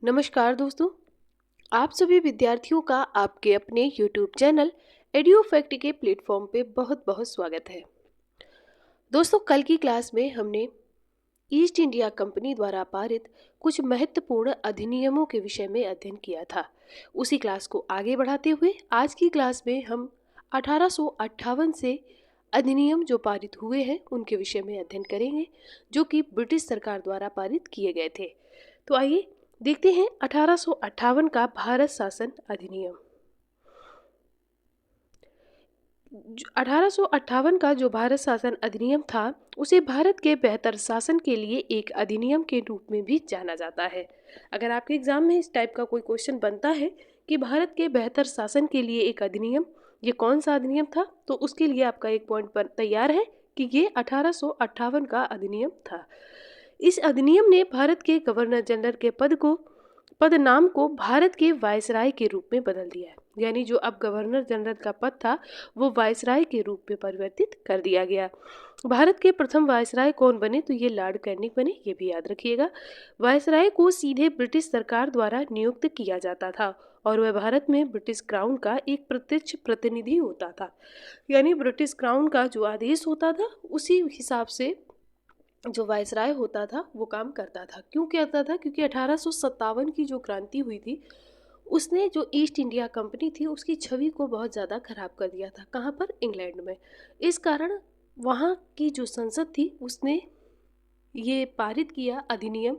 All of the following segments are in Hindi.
नमस्कार दोस्तों। आप सभी विद्यार्थियों का आपके अपने YouTube चैनल एड्यू फैक्ट के प्लेटफॉर्म पे बहुत बहुत स्वागत है। दोस्तों, कल की क्लास में हमने ईस्ट इंडिया कंपनी द्वारा पारित कुछ महत्वपूर्ण अधिनियमों के विषय में अध्ययन किया था। उसी क्लास को आगे बढ़ाते हुए आज की क्लास में हम 1858 से अधिनियम जो पारित हुए हैं उनके विषय में अध्ययन करेंगे, जो कि ब्रिटिश सरकार द्वारा पारित किए गए थे। तो आइए देखते हैं 1858 का भारत शासन अधिनियम। 1858 का जो भारत शासन अधिनियम था उसे भारत के बेहतर शासन के लिए एक अधिनियम के रूप में भी जाना जाता है। अगर आपके एग्जाम में इस टाइप का कोई क्वेश्चन बनता है कि भारत के बेहतर शासन के लिए एक अधिनियम, ये कौन सा अधिनियम था, तो उसके लिए आपका एक पॉइंट तैयार है कि ये 1858 का अधिनियम था। इस अधिनियम ने भारत के गवर्नर जनरल के पद नाम को भारत के वायसराय के रूप में बदल दिया है। यानी जो अब गवर्नर जनरल का पद था वो वायसराय के रूप में परिवर्तित कर दिया गया। भारत के प्रथम वायसराय कौन बने, तो ये लॉर्ड कैनिंग बने, ये भी याद रखिएगा। वायसराय को सीधे ब्रिटिश सरकार द्वारा नियुक्त किया जाता था और वह भारत में ब्रिटिश क्राउन का एक प्रत्यक्ष प्रतिनिधि होता था। यानी ब्रिटिश क्राउन का जो आदेश होता था उसी हिसाब से जो वायसराय होता था वो काम करता था। क्यों करता था? क्योंकि 1857 की जो क्रांति हुई थी उसने जो ईस्ट इंडिया कंपनी थी उसकी छवि को बहुत ज़्यादा खराब कर दिया था। कहाँ पर? इंग्लैंड में। इस कारण वहाँ की जो संसद थी उसने ये पारित किया अधिनियम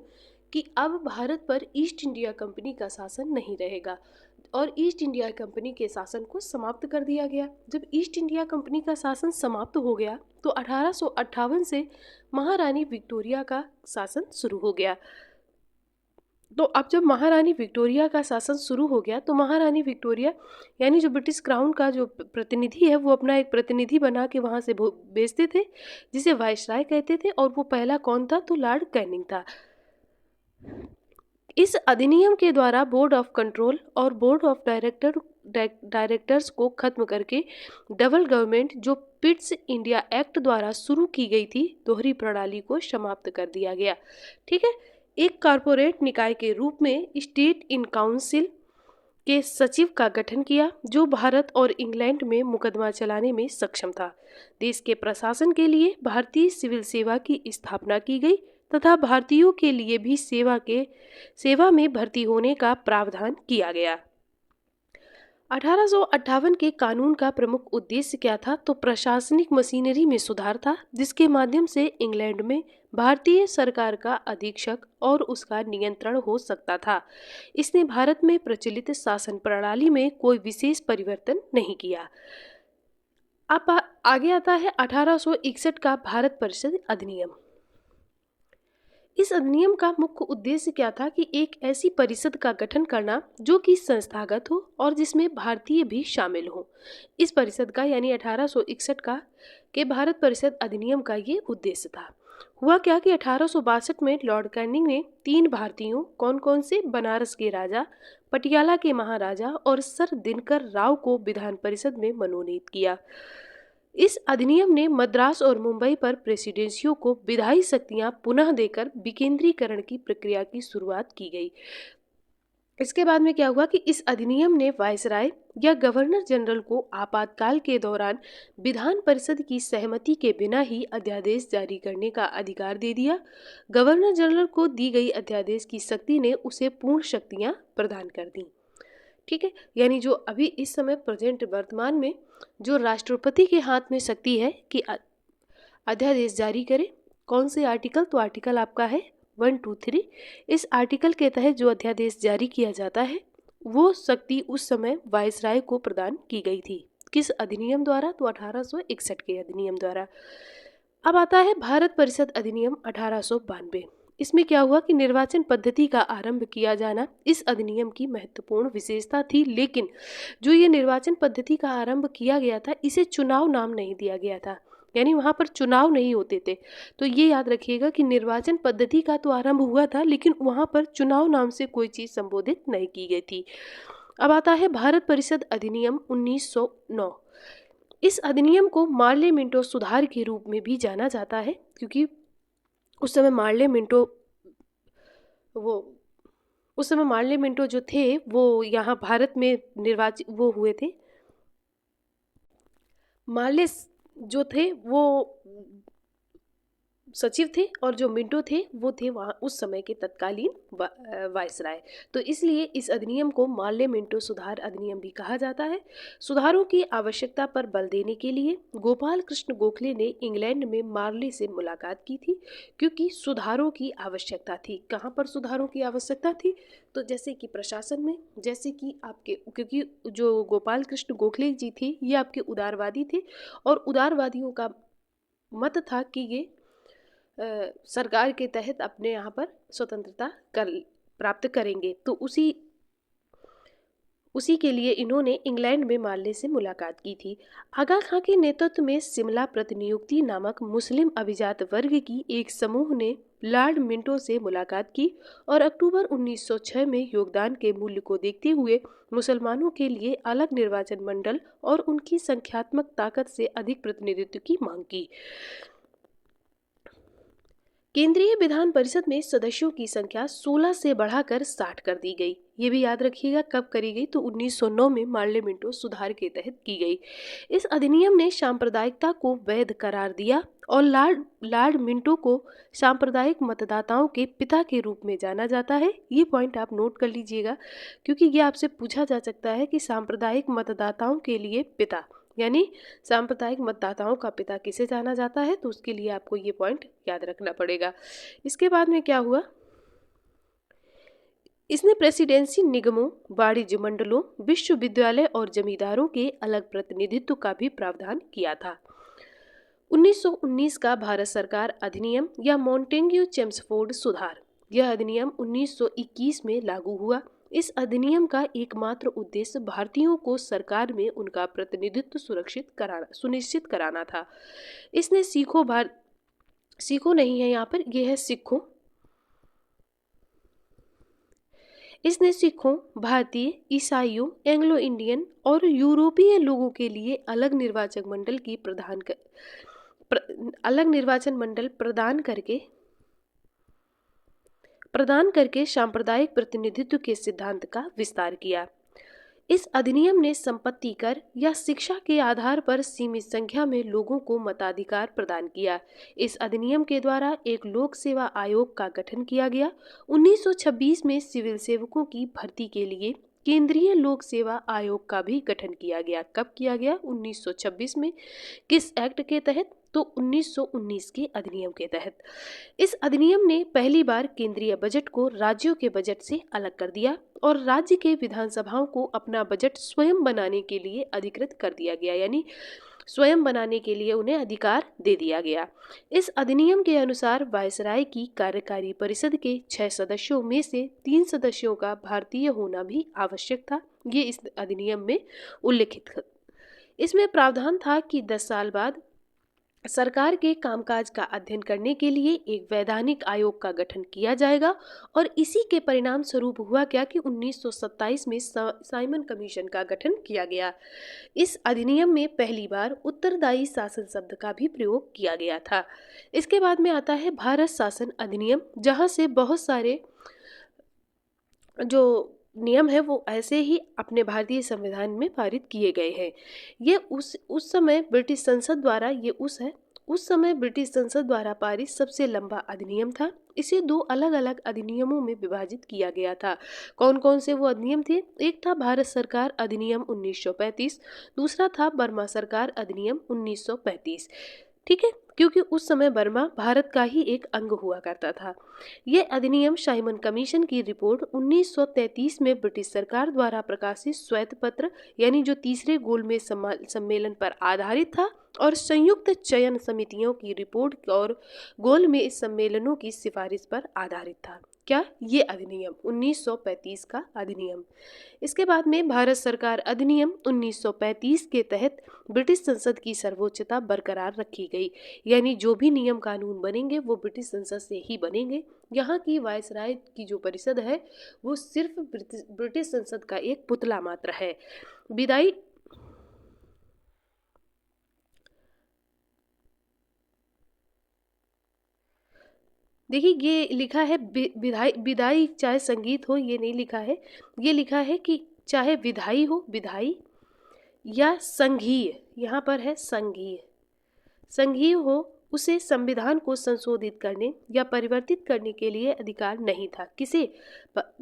कि अब भारत पर ईस्ट इंडिया कंपनी का शासन नहीं रहेगा और ईस्ट इंडिया कंपनी के शासन को समाप्त कर दिया गया। जब ईस्ट इंडिया कंपनी का शासन समाप्त हो गया तो 1858 से महारानी विक्टोरिया का शासन शुरू हो गया। तो अब जब महारानी विक्टोरिया का शासन शुरू हो गया तो महारानी विक्टोरिया यानी जो ब्रिटिश क्राउन का जो प्रतिनिधि है वो अपना एक प्रतिनिधि बना के वहाँ से भेजते थे जिसे वायसराय कहते थे, और वो पहला कौन था? तो लॉर्ड कैनिंग था। इस अधिनियम के द्वारा बोर्ड ऑफ कंट्रोल और बोर्ड ऑफ डायरेक्टर्स को खत्म करके डबल गवर्नमेंट जो पिट्स इंडिया एक्ट द्वारा शुरू की गई थी दोहरी प्रणाली को समाप्त कर दिया गया। ठीक है। एक कॉरपोरेट निकाय के रूप में स्टेट इन काउंसिल के सचिव का गठन किया जो भारत और इंग्लैंड में मुकदमा चलाने में सक्षम था। देश के प्रशासन के लिए भारतीय सिविल सेवा की स्थापना की गई तथा भारतीयों के लिए भी सेवा में भर्ती होने का प्रावधान किया गया। 1858 के कानून का प्रमुख उद्देश्य क्या था? तो प्रशासनिक मशीनरी में सुधार था जिसके माध्यम से इंग्लैंड में भारतीय सरकार का अधीक्षक और उसका नियंत्रण हो सकता था। इसने भारत में प्रचलित शासन प्रणाली में कोई विशेष परिवर्तन नहीं किया। अब आगे आता है 1861 का भारत परिषद अधिनियम। इस अधिनियम का मुख्य उद्देश्य क्या था कि एक ऐसी परिषद का गठन करना जो कि संस्थागत हो और जिसमें भारतीय भी शामिल हो। इस परिषद का यानी 1861 का के भारत परिषद अधिनियम का ये उद्देश्य था। हुआ क्या कि 1862 में लॉर्ड कैनिंग ने 3 भारतीयों, कौन कौन से? बनारस के राजा, पटियाला के महाराजा और सर दिनकर राव को विधान परिषद में मनोनीत किया। इस अधिनियम ने मद्रास और मुंबई पर प्रेसिडेंसियों को विधायी शक्तियां पुनः देकर विकेंद्रीकरण की प्रक्रिया की शुरुआत की गई। इसके बाद में क्या हुआ कि इस अधिनियम ने वायसराय या गवर्नर जनरल को आपातकाल के दौरान विधान परिषद की सहमति के बिना ही अध्यादेश जारी करने का अधिकार दे दिया। गवर्नर जनरल को दी गई अध्यादेश की शक्ति ने उसे पूर्ण शक्तियां प्रदान कर दी। ठीक है। यानी जो अभी इस समय प्रेजेंट वर्तमान में जो राष्ट्रपति के हाथ में शक्ति है कि अध्यादेश जारी करे। कौन से आर्टिकल? तो आर्टिकल आपका है 1, 2, 3। इस आर्टिकल के तहत जो अध्यादेश जारी किया जाता है वो शक्ति उस समय वायसराय को प्रदान की गई थी। किस अधिनियम द्वारा? तो 1861 के अधिनियम द्वारा। अब आता है भारत परिषद अधिनियम 1892। इसमें क्या हुआ कि निर्वाचन पद्धति का आरंभ किया जाना इस अधिनियम की महत्वपूर्ण विशेषता थी, लेकिन जो ये निर्वाचन पद्धति का आरंभ किया गया था इसे चुनाव नाम नहीं दिया गया था। यानी वहाँ पर चुनाव नहीं होते थे। तो ये याद रखिएगा कि निर्वाचन पद्धति का तो आरंभ हुआ था लेकिन वहाँ पर चुनाव नाम से कोई चीज़ संबोधित नहीं की गई थी। अब आता है भारत परिषद अधिनियम 1909। इस अधिनियम को मार्ले मिंटो सुधार के रूप में भी जाना जाता है क्योंकि उस समय मार्ले मिंटो वो उस समय मार्ले मिंटो जो थे वो यहाँ भारत में निर्वाचित वो हुए थे। जो थे वो सचिव थे और जो मिंटो थे वो थे वहाँ उस समय के तत्कालीन वायसराय। तो इसलिए इस अधिनियम को मार्ले मिंटो सुधार अधिनियम भी कहा जाता है। सुधारों की आवश्यकता पर बल देने के लिए गोपाल कृष्ण गोखले ने इंग्लैंड में मार्ले से मुलाकात की थी, क्योंकि सुधारों की आवश्यकता थी। कहाँ पर सुधारों की आवश्यकता थी? तो जैसे कि प्रशासन में, जैसे कि आपके, क्योंकि जो गोपाल कृष्ण गोखले जी थे ये आपके उदारवादी थे और उदारवादियों का मत था कि ये सरकार के तहत अपने यहाँ पर स्वतंत्रता कर प्राप्त करेंगे। तो उसी के लिए इन्होंने इंग्लैंड में मार्ले से मुलाकात की थी। आगा खां के नेतृत्व में शिमला प्रतिनियुक्ति नामक मुस्लिम अभिजात वर्ग की एक समूह ने लॉर्ड मिंटो से मुलाकात की और अक्टूबर 1906 में योगदान के मूल्य को देखते हुए मुसलमानों के लिए अलग निर्वाचन मंडल और उनकी संख्यात्मक ताकत से अधिक प्रतिनिधित्व की मांग की। केंद्रीय विधान परिषद में सदस्यों की संख्या 16 से बढ़ाकर 60 कर दी गई। ये भी याद रखिएगा कब करी गई, तो 1909 में मार्ले मिंटो सुधार के तहत की गई। इस अधिनियम ने सांप्रदायिकता को वैध करार दिया और लॉर्ड मिंटो को सांप्रदायिक मतदाताओं के पिता के रूप में जाना जाता है। ये पॉइंट आप नोट कर लीजिएगा, क्योंकि ये आपसे पूछा जा सकता है कि सांप्रदायिक मतदाताओं के लिए पिता, यानी सांप्रदायिक मतदाताओं का पिता किसे जाना जाता है, तो उसके लिए आपको ये पॉइंट याद रखना पड़ेगा। इसके बाद में क्या हुआ, इसने प्रेसिडेंसी निगमों, वाणिज्य मंडलों, विश्वविद्यालय और जमींदारों के अलग प्रतिनिधित्व का भी प्रावधान किया था। 1919 का भारत सरकार अधिनियम या मॉन्टेग्यू चेम्सफोर्ड सुधार, यह अधिनियम 1921 में लागू हुआ। इस अधिनियम का एकमात्र उद्देश्य भारतीयों को सरकार में उनका प्रतिनिधित्व सुनिश्चित कराना था। इसने सिखों नहीं है यहाँ पर, यह है सिखों। इसने सिखों, भारतीय, ईसाइयों, एंग्लो इंडियन और यूरोपीय लोगों के लिए अलग निर्वाचन मंडल प्रदान करके सांप्रदायिक प्रतिनिधित्व के सिद्धांत का विस्तार किया। इस अधिनियम ने संपत्ति कर या शिक्षा के आधार पर सीमित संख्या में लोगों को मताधिकार प्रदान किया। इस अधिनियम के द्वारा एक लोक सेवा आयोग का गठन किया गया। 1926 में सिविल सेवकों की भर्ती के लिए केंद्रीय लोक सेवा आयोग का भी गठन किया गया। कब किया गया? 1926 में। किस एक्ट के तहत? तो 1919 के अधिनियम के तहत। इस अधिनियम ने पहली बार केंद्रीय बजट को राज्यों के बजट से अलग कर दिया और राज्य के विधानसभाओं को अपना बजट स्वयं बनाने के लिए अधिकृत कर दिया गया, यानी स्वयं बनाने के लिए उन्हें अधिकार दे दिया गया। इस अधिनियम के अनुसार वायसराय की कार्यकारी परिषद के 6 सदस्यों में से 3 सदस्यों का भारतीय होना भी आवश्यक था। ये इस अधिनियम में उल्लिखित था। इसमें प्रावधान था कि 10 साल बाद सरकार के कामकाज का अध्ययन करने के लिए एक वैधानिक आयोग का गठन किया जाएगा और इसी के परिणाम स्वरूप हुआ क्या कि 1927 में साइमन कमीशन का गठन किया गया। इस अधिनियम में पहली बार उत्तरदायी शासन शब्द का भी प्रयोग किया गया था। इसके बाद में आता है भारत शासन अधिनियम, जहां से बहुत सारे जो नियम है वो ऐसे ही अपने भारतीय संविधान में पारित किए गए हैं। ये उस समय ब्रिटिश संसद द्वारा उस समय ब्रिटिश संसद द्वारा पारित सबसे लंबा अधिनियम था। इसे 2 अलग अलग अधिनियमों में विभाजित किया गया था। कौन कौन से वो अधिनियम थे? एक था भारत सरकार अधिनियम 1935, दूसरा था बर्मा सरकार अधिनियम 1935। ठीक है, क्योंकि उस समय बर्मा भारत का ही एक अंग हुआ करता था। यह अधिनियम साइमन कमीशन की रिपोर्ट 1933 में ब्रिटिश सरकार द्वारा प्रकाशित श्वेत पत्र, यानी जो तीसरे गोलमेज सम्मेलन पर आधारित था, और संयुक्त चयन समितियों की रिपोर्ट और गोलमेज सम्मेलनों की सिफारिश पर आधारित था। क्या? ये अधिनियम 1935 का अधिनियम। इसके बाद में भारत सरकार अधिनियम 1935 के तहत ब्रिटिश संसद की सर्वोच्चता बरकरार रखी गई, यानी जो भी नियम कानून बनेंगे वो ब्रिटिश संसद से ही बनेंगे। यहाँ की वायसराय की जो परिषद है वो सिर्फ ब्रिटिश संसद का एक पुतला मात्र है। विदाई देखिए ये लिखा है विधाई विदाई चाहे संगीत हो, ये नहीं लिखा है। ये लिखा है कि चाहे विधाई हो, विधाई या संघीय, यहाँ पर है संघीय, संघीय हो, उसे संविधान को संशोधित करने या परिवर्तित करने के लिए अधिकार नहीं था। किसे?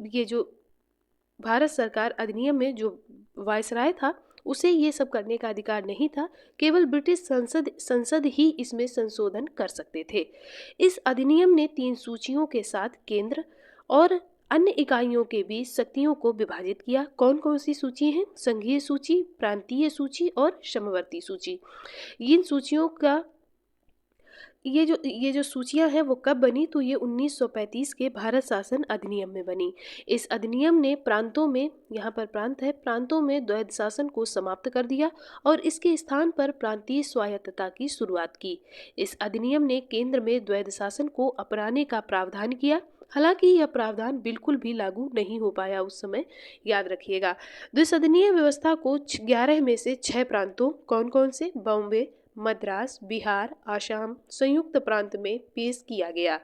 ये जो भारत सरकार अधिनियम में जो वायसराय था, उसे ये सब करने का अधिकार नहीं था। केवल ब्रिटिश संसद ही इसमें संशोधन कर सकते थे। इस अधिनियम ने 3 सूचियों के साथ केंद्र और अन्य इकाइयों के बीच शक्तियों को विभाजित किया। कौन कौन सी सूची हैं? संघीय सूची, प्रांतीय सूची और समवर्ती सूची। इन सूचियों का ये जो सूचियां हैं वो कब बनी? तो ये 1935 के भारत शासन अधिनियम में बनी। इस अधिनियम ने प्रांतों में, यहाँ पर प्रांत है, प्रांतों में द्वैध शासन को समाप्त कर दिया और इसके स्थान पर प्रांतीय स्वायत्तता की शुरुआत की। इस अधिनियम ने केंद्र में द्वैध शासन को अपनाने का प्रावधान किया। हालांकि यह प्रावधान बिल्कुल भी लागू नहीं हो पाया उस समय, याद रखिएगा। द्विसदनीय व्यवस्था को 11 में से 6 प्रांतों, कौन कौन से? बॉम्बे, मद्रास, बिहार, आसाम, संयुक्त प्रांत में पेश किया गया।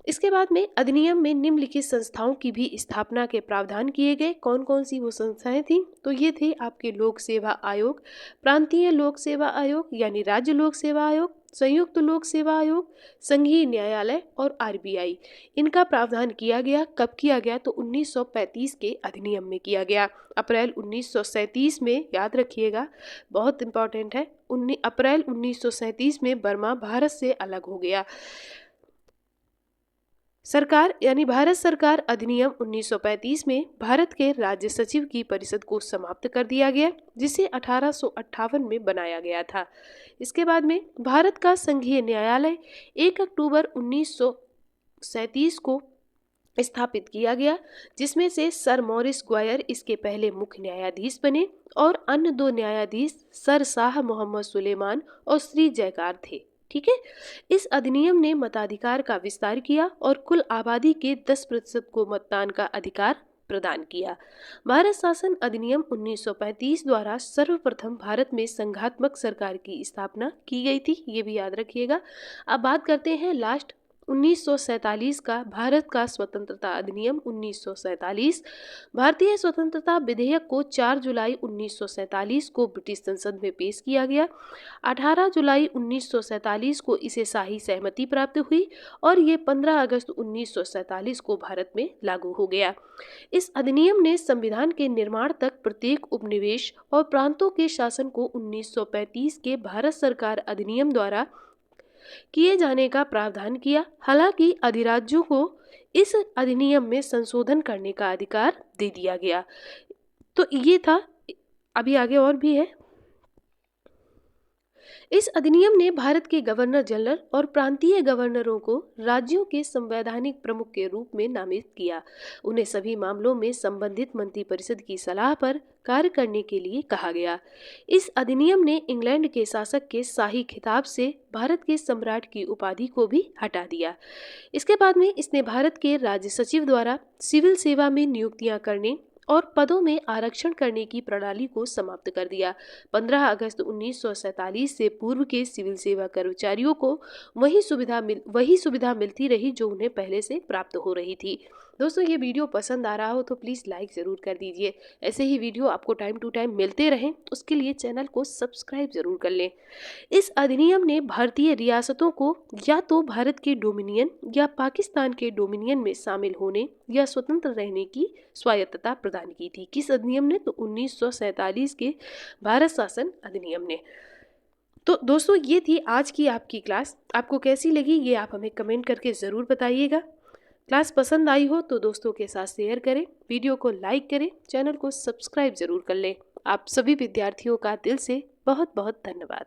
इसके बाद में अधिनियम में निम्नलिखित संस्थाओं की भी स्थापना के प्रावधान किए गए। कौन कौन सी वो संस्थाएं थीं? तो ये थे आपके लोक सेवा आयोग, प्रांतीय लोक सेवा आयोग यानी राज्य लोक सेवा आयोग, संयुक्त लोक सेवा आयोग, संघीय न्यायालय और आरबीआई। इनका प्रावधान किया गया। कब किया गया? तो 1935 के अधिनियम में किया गया। अप्रैल 1937 में, याद रखिएगा, बहुत इंपॉर्टेंट है, अप्रैल 1937 में बर्मा भारत से अलग हो गया। सरकार यानी भारत सरकार अधिनियम 1935 में भारत के राज्य सचिव की परिषद को समाप्त कर दिया गया, जिसे 1858 में बनाया गया था। इसके बाद में भारत का संघीय न्यायालय 1 अक्टूबर 1937 को स्थापित किया गया, जिसमें से सर मॉरिस ग्वायर इसके पहले मुख्य न्यायाधीश बने और अन्य 2 न्यायाधीश सर शाह मोहम्मद सुलेमान और श्री जयकार थे। ठीक है। इस अधिनियम ने मताधिकार का विस्तार किया और कुल आबादी के 10% को मतदान का अधिकार प्रदान किया। भारत शासन अधिनियम 1935 द्वारा सर्वप्रथम भारत में संघात्मक सरकार की स्थापना की गई थी, ये भी याद रखिएगा। अब बात करते हैं लास्ट 1947 का भारत का स्वतंत्रता अधिनियम 1947। भारतीय स्वतंत्रता विधेयक को 4 जुलाई 1947 को ब्रिटिश संसद में पेश किया गया। 18 जुलाई 1947 को इसे शाही सहमति प्राप्त हुई और ये 15 अगस्त 1947 को भारत में लागू हो गया। इस अधिनियम ने संविधान के निर्माण तक प्रत्येक उपनिवेश और प्रांतों के शासन को 1935 के भारत सरकार अधिनियम द्वारा किए जाने का प्रावधान किया। हालांकि अधिराज्यों को इस अधिनियम में संशोधन करने का अधिकार दे दिया गया। तो ये था, अभी आगे और भी है। इस अधिनियम ने भारत के गवर्नर जनरल और प्रांतीय गवर्नरों को राज्यों के संवैधानिक प्रमुख के रूप में नामित किया। उन्हें सभी मामलों में संबंधित मंत्रिपरिषद की सलाह पर कार्य करने के लिए कहा गया। इस अधिनियम ने इंग्लैंड के शासक के शाही खिताब से भारत के सम्राट की उपाधि को भी हटा दिया। इसके बाद में इसने भारत के राज्य सचिव द्वारा सिविल सेवा में नियुक्तियां करने और पदों में आरक्षण करने की प्रणाली को समाप्त कर दिया। 15 अगस्त 1947 से पूर्व के सिविल सेवा कर्मचारियों को वही सुविधा मिलती रही जो उन्हें पहले से प्राप्त हो रही थी। दोस्तों, ये वीडियो पसंद आ रहा हो तो प्लीज़ लाइक ज़रूर कर दीजिए। ऐसे ही वीडियो आपको टाइम टू टाइम मिलते रहें, उसके लिए चैनल को सब्सक्राइब ज़रूर कर लें। इस अधिनियम ने भारतीय रियासतों को या तो भारत के डोमिनियन या पाकिस्तान के डोमिनियन में शामिल होने या स्वतंत्र रहने की स्वायत्तता प्रदान की थी। किस अधिनियम ने? तो 1947 के भारत शासन अधिनियम ने। तो दोस्तों, ये थी आज की आपकी क्लास। आपको कैसी लगी ये आप हमें कमेंट करके ज़रूर बताइएगा। क्लास पसंद आई हो तो दोस्तों के साथ शेयर करें, वीडियो को लाइक करें, चैनल को सब्सक्राइब ज़रूर कर लें। आप सभी विद्यार्थियों का दिल से बहुत बहुत धन्यवाद।